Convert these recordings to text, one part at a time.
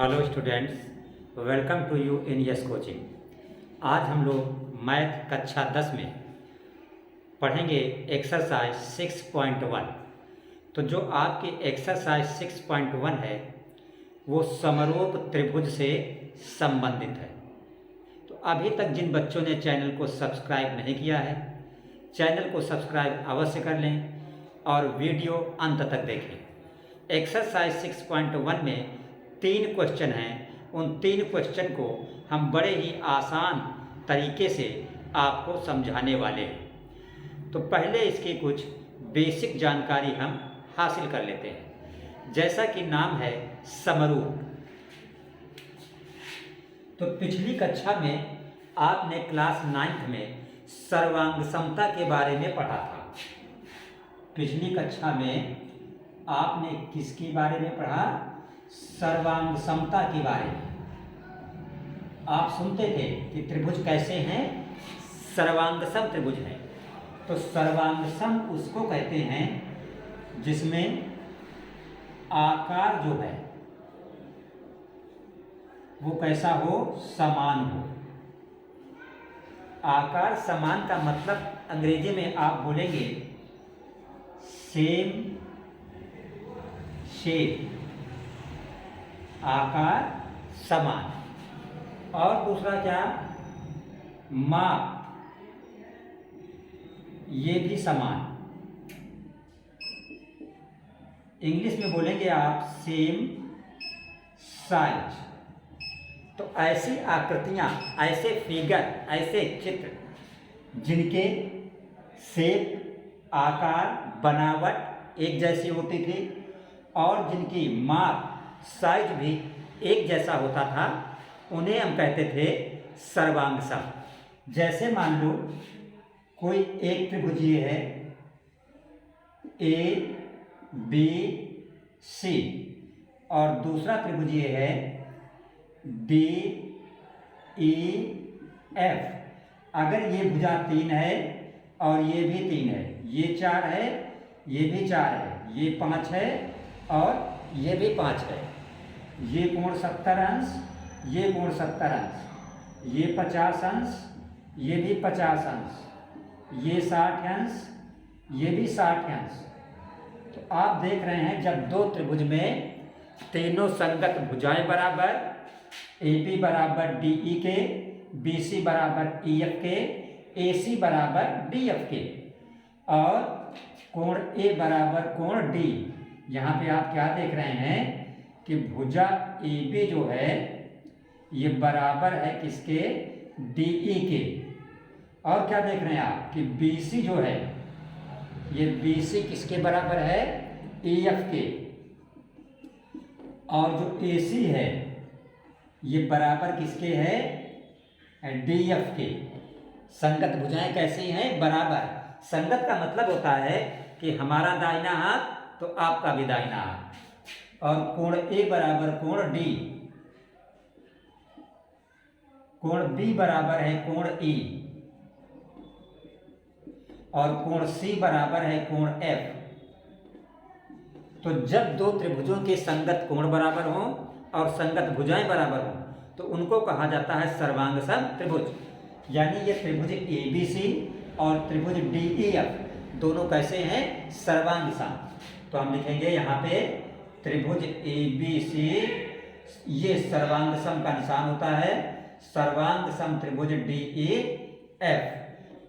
Hello students, welcome to you in yes coaching. आज हम लोग मैथ कक्षा 10 में पढ़ेंगे एक्सरसाइज 6.1। तो जो आपकी एक्सरसाइज 6.1 है वो समरूप त्रिभुज से संबंधित है। तो अभी तक जिन बच्चों ने चैनल को सब्सक्राइब नहीं किया है, चैनल को सब्सक्राइब अवश्य कर लें और वीडियो अंत तक देखें। एक्सरसाइज 6.1 में 3 क्वेश्चन हैं। उन 3 क्वेश्चन को हम बड़े ही आसान तरीके से आपको समझाने वाले हैं। तो पहले इसकी कुछ बेसिक जानकारी हम हासिल कर लेते हैं। जैसा कि नाम है समरूप। तो पिछली कक्षा में आपने क्लास 9th में सर्वांग समता के बारे में पढ़ा था। पिछली कक्षा में आपने किसके बारे में पढ़ा? सर्वांग समता के बारे में। आप सुनते थे कि त्रिभुज कैसे हैं? सर्वांग सम त्रिभुज हैं। तो सर्वांग सम उसको कहते हैं जिसमें आकार जो है वो कैसा हो? समान हो। आकार समान का मतलब अंग्रेजी में आप बोलेंगे सेम शेप, आकार समान। और दूसरा क्या? माप, ये भी समान। इंग्लिश में बोलेंगे आप सेम साइज। तो ऐसी आकृतियां, ऐसे फिगर, ऐसे चित्र जिनके शेप, आकार, बनावट एक जैसी होती थी और जिनकी माप, साइज भी एक जैसा होता था, उन्हें हम कहते थे सर्वांग सम। जैसे मान लो कोई एक त्रिभुजीय है ए बी सी और दूसरा त्रिभुजीय है डी ई एफ। अगर ये भुजा 3 है और ये भी 3 है, ये 4 है, ये भी 4 है, ये 5 है और ये भी 5 है, ये कोण 70 अंश, ये कोण 70 अंश, ये 50 अंश, ये भी 50 अंश, ये 60 अंश, ये भी 60 अंश। तो आप देख रहे हैं जब दो त्रिभुज में तीनों संगत भुजाएं बराबर, AB बराबर DE के, BC बराबर EF के, AC बराबर DF के और कोण A बराबर कोण D। यहाँ पे आप क्या देख रहे हैं कि भुजा AB जो है ये बराबर है किसके? DE के। और क्या देख रहे हैं आप कि BC जो है ये BC किसके बराबर है? EF के। और जो AC है ये बराबर किसके है? DF के। संगत भुजाएं कैसी हैं? बराबर। संगत का मतलब होता है कि हमारा दाहिना हाथ तो आपका भी दाहिना हाथ। और कोण A बराबर कोण D, कोण B बराबर है कोण E और कोण C बराबर है कोण F। तो जब दो त्रिभुजों के संगत कोण बराबर हों और संगत भुजाएं बराबर हों तो उनको कहा जाता है सर्वांग सम त्रिभुज। यानी ये त्रिभुज ABC और त्रिभुज DEF दोनों कैसे हैं? सर्वांग सम। तो हम लिखेंगे यहाँ पे त्रिभुज ABC, ये सर्वांग सम का निशान होता है। सर्वांग सम त्रिभुज DEF।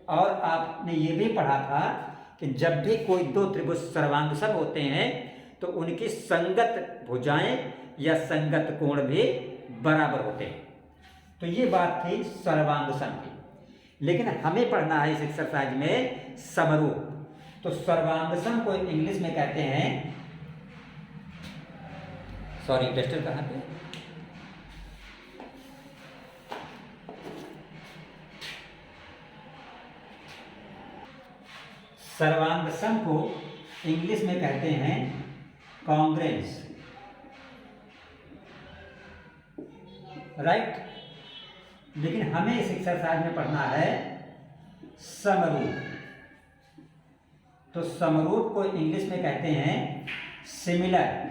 और आपने ये भी पढ़ा था कि जब भी कोई दो त्रिभुज सर्वांग सम होते हैं तो उनकी संगत भुजाएं या संगत कोण भी बराबर होते हैं। तो ये बात थी सर्वांग सम की। लेकिन हमें पढ़ना है इस एक्सरसाइज में समरूप। तो सर्वांग सम को इंग्लिश में कहते हैं, सॉरी टेस्टर कहाँ पे? सर्वांग सम को इंग्लिश में कहते हैं कॉन्ग्रुएंस, राइट। लेकिन हमें इस एक्सरसाइज में पढ़ना है समरूप। तो समरूप को इंग्लिश में कहते हैं सिमिलर।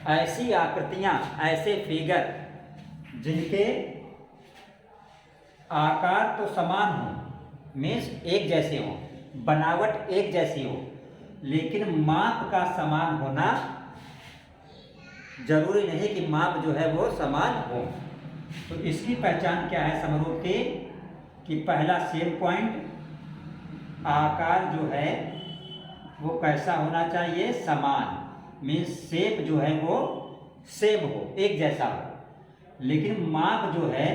ऐसी आकृतियां, ऐसे फिगर जिनके आकार तो समान हो, मीन्स एक जैसे हो, बनावट एक जैसी हो, लेकिन माप का समान होना जरूरी नहीं कि माप जो है वो समान हो। तो इसकी पहचान क्या है समरूप की? कि पहला सेम पॉइंट, आकार जो है वो कैसा होना चाहिए? समान, मीन्स शेप जो है वो सेम हो, एक जैसा हो, लेकिन माप जो है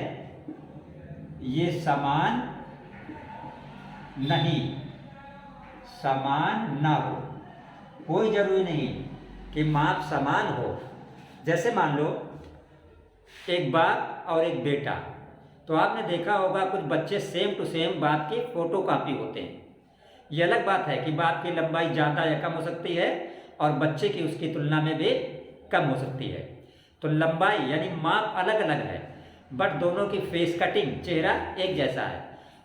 ये समान नहीं, समान ना हो। कोई जरूरी नहीं कि माप समान हो। जैसे मान लो एक बाप और एक बेटा, तो आपने देखा होगा कुछ बच्चे सेम टू सेम बाप की फोटो कॉपी होते हैं। ये अलग बात है कि बाप की लंबाई ज़्यादा या कम हो सकती है और बच्चे की उसकी तुलना में भी कम हो सकती है। तो लंबाई यानी माप अलग अलग है, बट दोनों की फेस कटिंग, चेहरा एक जैसा है,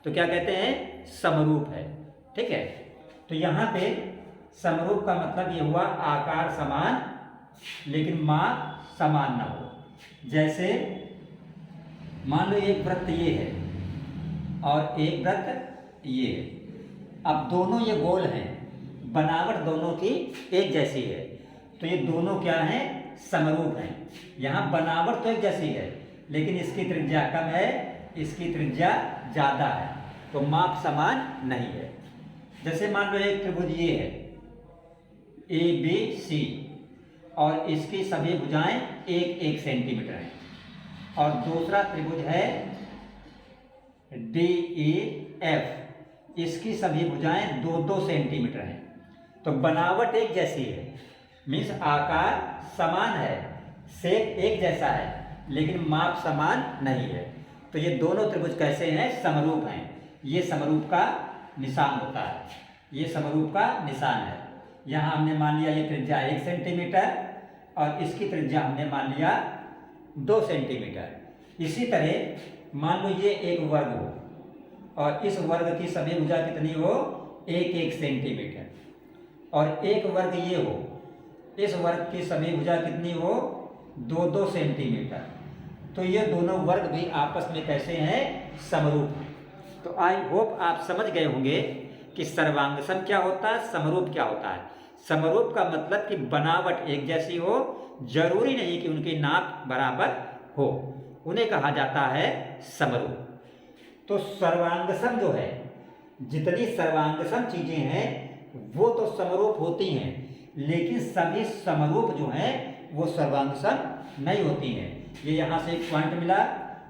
तो क्या कहते हैं? समरूप है। ठीक है, तो यहाँ पे समरूप का मतलब ये हुआ आकार समान लेकिन माप समान ना हो। जैसे मान लो एक वृत्त ये है और एक वृत्त ये है, अब दोनों ये गोल हैं, बनावट दोनों की एक जैसी है, तो ये दोनों क्या हैं? समरूप हैं। यहाँ बनावट तो एक जैसी है लेकिन इसकी त्रिज्या कम है, इसकी त्रिज्या ज़्यादा है, तो माप समान नहीं है। जैसे मान लो एक त्रिभुज ये है ABC और इसकी सभी भुजाएं 1-1 सेंटीमीटर हैं, और दूसरा त्रिभुज है DEF, इसकी सभी भुजाएं 2-2 सेंटीमीटर हैं। तो बनावट एक जैसी है, मीन्स आकार समान है, शेप एक जैसा है, लेकिन माप समान नहीं है। तो ये दोनों त्रिभुज कैसे हैं? समरूप हैं। ये समरूप का निशान होता है, ये समरूप का निशान है। यहाँ हमने मान लिया ये त्रिज्या 1 सेंटीमीटर और इसकी त्रिज्या हमने मान लिया 2 सेंटीमीटर। इसी तरह मान लो ये एक वर्ग हो और इस वर्ग की सभी भुजा कितनी हो? 1-1 सेंटीमीटर, और एक वर्ग ये हो, इस वर्ग की सभी भुजा कितनी हो? 2-2 सेंटीमीटर। तो ये दोनों वर्ग भी आपस में कैसे हैं? समरूप। तो आई होप आप समझ गए होंगे कि सर्वांग सम क्या होता है, समरूप क्या होता है। समरूप का मतलब कि बनावट एक जैसी हो, जरूरी नहीं कि उनकी नाप बराबर हो, उन्हें कहा जाता है समरूप। तो सर्वांगसम जो है, जितनी सर्वांगसम चीजें हैं वो तो समरूप होती हैं, लेकिन सभी समरूप जो हैं वो सर्वांगसम नहीं होती हैं। ये यहाँ से एक पॉइंट मिला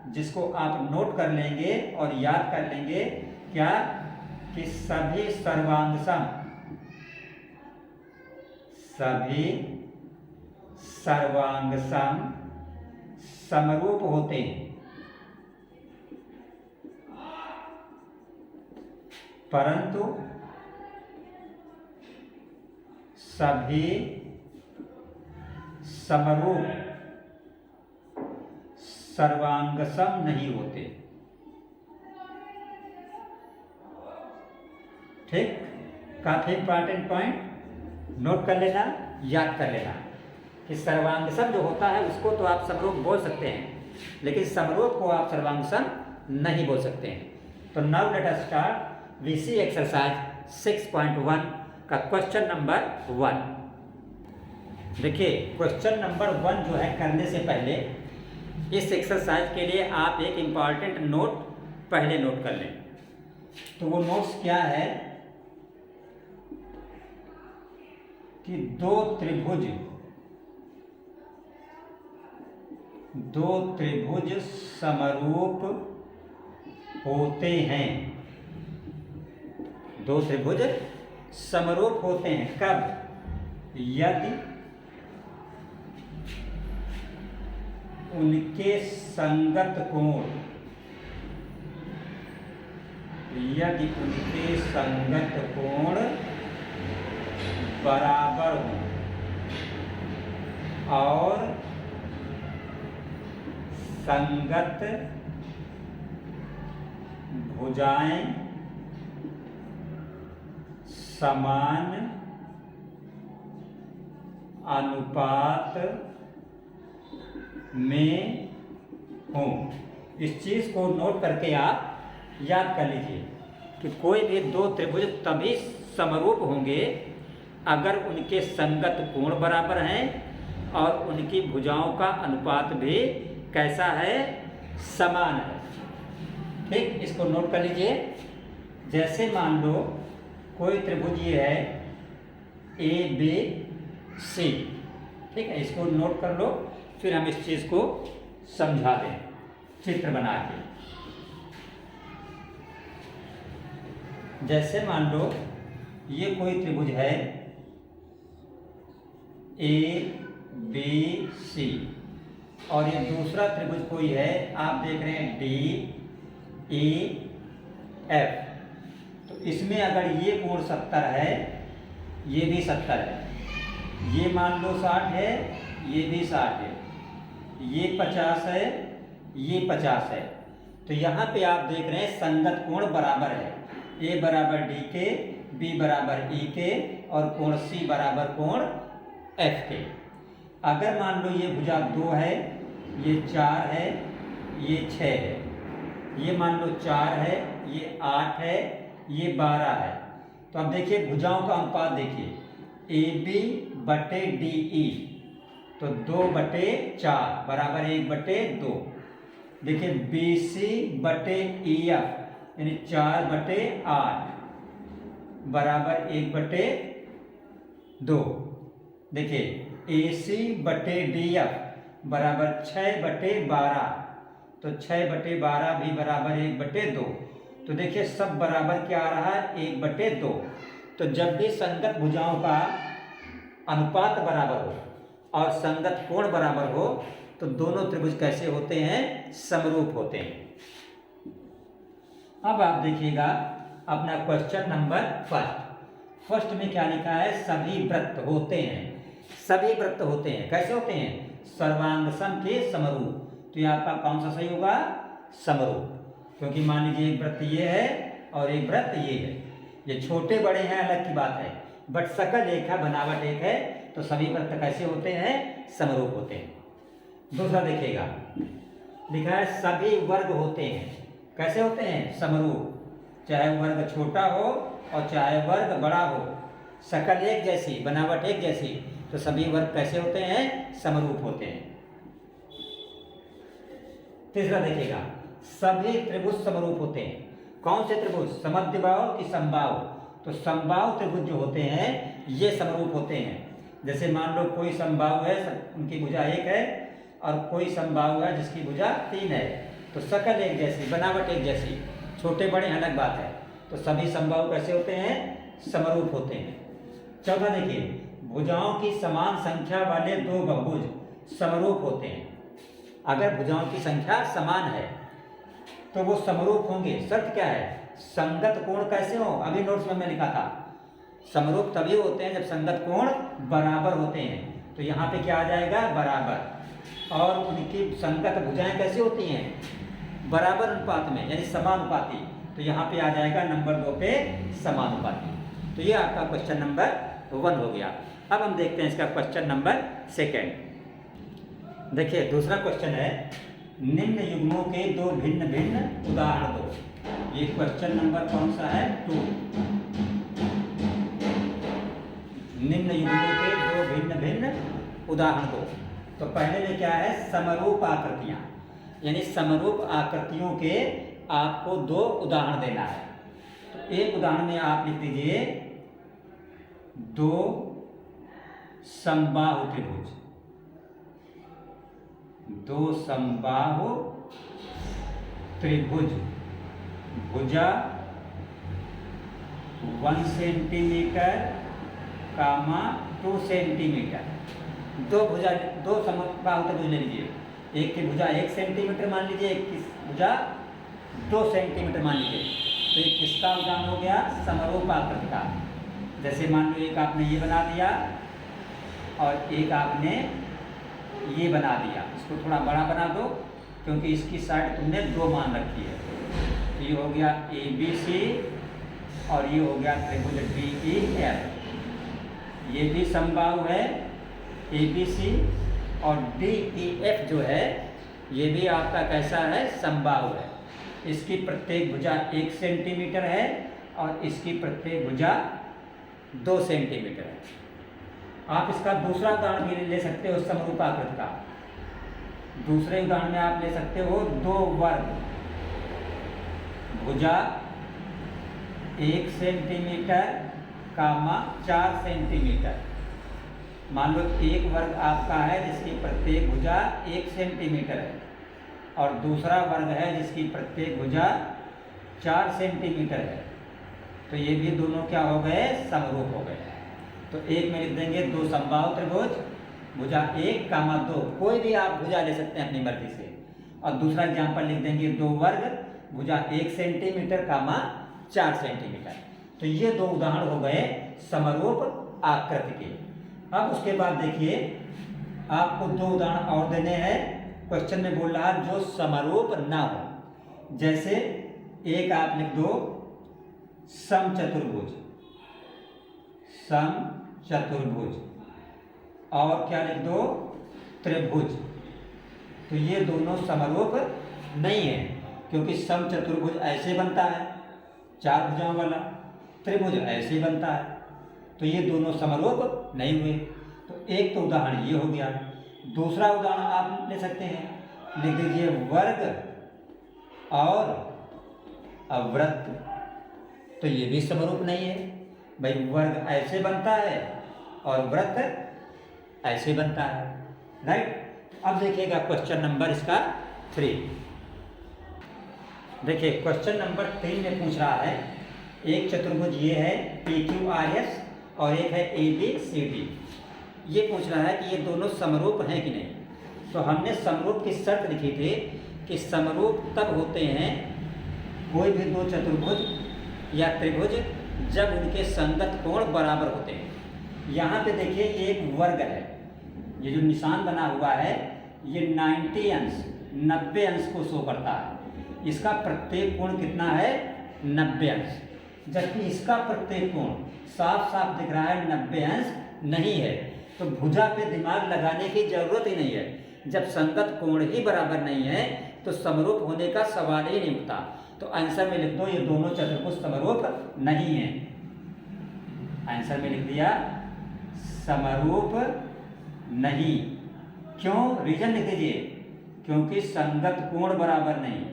जिसको आप नोट कर लेंगे और याद कर लेंगे, क्या? कि सभी सर्वांगसम, सभी सर्वांगसम समरूप होते हैं, परंतु सभी समरूप सर्वांगसम नहीं होते। ठीक, काफी इंपॉर्टेंट पॉइंट, नोट कर लेना, याद कर लेना कि सर्वांगसम जो होता है उसको तो आप समरूप बोल सकते हैं, लेकिन समरूप को आप सर्वांगसम नहीं बोल सकते हैं। तो now let us start we see exercise 6.1 का क्वेश्चन नंबर 1। देखिए क्वेश्चन नंबर 1 जो है, करने से पहले इस एक्सरसाइज के लिए आप एक इम्पॉर्टेंट नोट पहले नोट कर लें। तो वो नोट्स क्या है कि दो त्रिभुज समरूप होते हैं। दो त्रिभुज समरूप होते हैं कब? यदि उनके संगत कोण, यदि उनके संगत कोण बराबर हो और संगत भुजाएं समान अनुपात में हूँ। इस चीज़ को नोट करके आप याद कर लीजिए कि कोई भी दो त्रिभुज तभी समरूप होंगे अगर उनके संगत कोण बराबर हैं और उनकी भुजाओं का अनुपात भी कैसा है, समान है। ठीक, इसको नोट कर लीजिए। जैसे मान लो कोई त्रिभुज ये है ABC, ठीक है, इसको नोट कर लो, फिर हम इस चीज़ को समझा दें चित्र बना के। जैसे मान लो ये कोई त्रिभुज है ABC और ये दूसरा त्रिभुज कोई है, आप देख रहे हैं DEF। तो इसमें अगर ये कोण 70 है, ये भी 70 है, ये मान लो 60 है, ये भी 60 है, ये 50 है, ये 50 है। तो यहाँ पे आप देख रहे हैं संगत कोण बराबर है, A बराबर D के, B बराबर E के और कोण C बराबर कोण F के। अगर मान लो ये भुजा 2 है, ये 4 है, ये 6 है, ये मान लो 4 है, ये 8 है, ये 12 है। तो अब देखिए भुजाओं का अनुपात देखिए, AB बटे DE, तो 2/4 बराबर 1/2। देखिए BC बटे EF यानी 4/8 बराबर 1/2। देखिए AC बटे DF बराबर 6/12, तो 6/12 भी बराबर 1/2। तो देखिए सब बराबर क्या आ रहा है, 1/2। तो जब भी संगत भुजाओं का अनुपात बराबर हो और संगत कोण बराबर हो तो दोनों त्रिभुज कैसे होते हैं, समरूप होते हैं। अब आप देखिएगा अपना क्वेश्चन नंबर फर्स्ट में क्या लिखा है, सभी वृत्त होते हैं। सभी वृत्त होते हैं, कैसे होते हैं, सर्वांग सम के समरूप। तो ये आपका कौन सा सही होगा, समरूप, क्योंकि मान लीजिए एक वृत्त ये है और एक वृत्त ये है। ये छोटे बड़े हैं अलग की बात है, बट शकल एक है, बनावट एक है, तो सभी वृत्त कैसे होते हैं, समरूप होते हैं। दूसरा देखिएगा लिखा है सभी वर्ग होते हैं, कैसे होते हैं, समरूप। चाहे वर्ग छोटा हो और चाहे वर्ग बड़ा हो, शकल एक जैसी, बनावट एक जैसी, तो सभी वर्ग कैसे होते हैं, समरूप होते हैं। तीसरा देखिएगा सभी त्रिभुज समरूप होते हैं। कौन से त्रिभुज, समद्विबाहु कि समबाहु। तो समबाहु त्रिभुज जो होते हैं ये समरूप होते हैं। जैसे मान लो कोई समबाहु है, उनकी भुजा 1 है, और कोई समबाहु है जिसकी भुजा 3 है, तो शकल एक जैसी, बनावट एक जैसी, छोटे बड़े अलग बात है, तो सभी समबाहु कैसे होते हैं, समरूप होते हैं। चौथा देखिए भुजाओं की समान संख्या वाले दो बहुभुज समरूप होते हैं। अगर भुजाओं की संख्या समान है तो वो समरूप होंगे। शर्त क्या है, संगत कोण कैसे हो, अभी नोट्स में मैं लिखा था, समरूप तभी होते हैं जब संगत कोण बराबर होते हैं। तो यहाँ पे क्या आ जाएगा, बराबर। और उनकी संगत भुजाएं कैसी होती हैं, बराबर अनुपात में, यानी समानुपाती। तो यहाँ पे आ जाएगा नंबर 2 पे समानुपाती। तो ये आपका क्वेश्चन नंबर 1 हो गया। अब हम देखते हैं इसका क्वेश्चन नंबर 2। देखिए दूसरा क्वेश्चन है, निम्न युग्मों के दो भिन्न भिन्न उदाहरण दो। ये क्वेश्चन नंबर कौन सा है, 2। निम्न युग्मों के दो भिन्न भिन्न उदाहरण दो। तो पहले में क्या है, समरूप आकृतियां, यानी समरूप आकृतियों के आपको 2 उदाहरण देना है। तो एक उदाहरण में आप लिख दीजिए 2 समबाहु त्रिभुज। 2 समबाहु त्रिभुज, भुजा 1 सेंटीमीटर, 2 सेंटीमीटर। दो समबाहु त्रिभुज ले लीजिए, एक की भुजा 1 सेंटीमीटर मान लीजिए, एक की भुजा 2 सेंटीमीटर मान लीजिए। तो ये किसका उदाहरण हो गया, समरूप आकृति का। जैसे मान लो एक आपने ये बना दिया और एक आपने ये बना दिया, इसको थोड़ा बड़ा बना दो क्योंकि इसकी साइड तुमने 2 मान रखी है। तो ये हो गया ABC और ये हो गया त्रिभुज DEF। ये भी समबाहु है ABC और डी ई एफ जो है ये भी आपका कैसा है, समबाहु है। इसकी प्रत्येक भुजा 1 सेंटीमीटर है और इसकी प्रत्येक भुजा 2 सेंटीमीटर है। आप इसका दूसरा उदाहरण भी ले सकते हो समरूपाकृत का। दूसरे उदाहरण में आप ले सकते हो 2 वर्ग भुजा 1 सेंटीमीटर कामा 4 सेंटीमीटर। मान लो एक वर्ग आपका है जिसकी प्रत्येक भुजा 1 सेंटीमीटर है और दूसरा वर्ग है जिसकी प्रत्येक भुजा 4 सेंटीमीटर है। तो ये भी दोनों क्या हो गए, समरूप हो गए। तो एक में लिख देंगे 2 समबाहु त्रिभुज भुजा 1 कामा 2, कोई भी आप भुजा ले सकते हैं अपनी मर्जी से। और दूसरा एग्जाम्पल लिख देंगे 2 वर्ग भुजा 1 सेंटीमीटर कामा 4 सेंटीमीटर। तो ये 2 उदाहरण हो गए समरूप आकृति के। अब उसके बाद देखिए आपको 2 उदाहरण और देने हैं। क्वेश्चन में बोल रहा जो समरूप ना हो। जैसे एक आप लिख दो समचतुर्भुज, समचतुर्भुज, और क्या लिख दो, त्रिभुज। तो ये दोनों समरूप नहीं है, क्योंकि समचतुर्भुज ऐसे बनता है 4 भुजाओं वाला, त्रिभुज ऐसे बनता है। तो ये दोनों समरूप नहीं हुए। तो एक तो उदाहरण ये हो गया। दूसरा उदाहरण आप ले सकते हैं, लिख दीजिए वर्ग और अवृत्त। तो ये भी समरूप नहीं है भाई, वर्ग ऐसे बनता है और वृत्त ऐसे बनता है, राइट। अब देखिएगा क्वेश्चन नंबर इसका 3। देखिए क्वेश्चन नंबर 3 में पूछ रहा है एक चतुर्भुज ये है PQRS और एक है ABCD। ये पूछ रहा है कि ये दोनों समरूप हैं कि नहीं। तो हमने समरूप की शर्त लिखी थी कि समरूप तब होते हैं कोई भी 2 चतुर्भुज या त्रिभुज जब उनके संगत कोण बराबर होते हैं। यहाँ पे देखिए ये एक वर्ग है, ये जो निशान बना हुआ है ये 90 अंश 90 अंश को शो करता है। इसका प्रत्येक कोण कितना है, 90 अंश, जबकि इसका प्रत्येक कोण साफ साफ दिख रहा है 90 अंश नहीं है। तो भुजा पे दिमाग लगाने की जरूरत ही नहीं है। जब संगत कोण ही बराबर नहीं है तो समरूप होने का सवाल ही नहीं उठता। तो आंसर में लिख दो ये दोनों चतुर्भुज समरूप नहीं है। आंसर में लिख दिया समरूप नहीं। क्यों, रीजन लिख दीजिए, क्योंकि संगत कोण बराबर नहीं।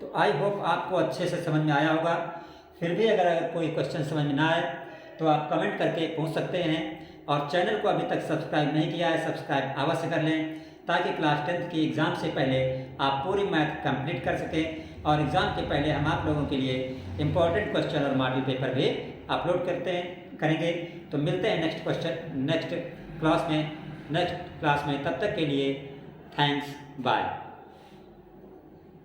तो आई होप आपको अच्छे से समझ में आया होगा। फिर भी अगर कोई क्वेश्चन समझ में ना आए तो आप कमेंट करके पूछ सकते हैं। और चैनल को अभी तक सब्सक्राइब नहीं किया है, सब्सक्राइब अवश्य कर लें, ताकि क्लास 10th की एग्ज़ाम से पहले आप पूरी मैथ कंप्लीट कर सकें। और एग्ज़ाम के पहले हम आप लोगों के लिए इम्पोर्टेंट क्वेश्चन और मॉडल पेपर भी अपलोड करेंगे। तो मिलते हैं नेक्स्ट क्लास में। तब तक के लिए थैंक्स, बाय।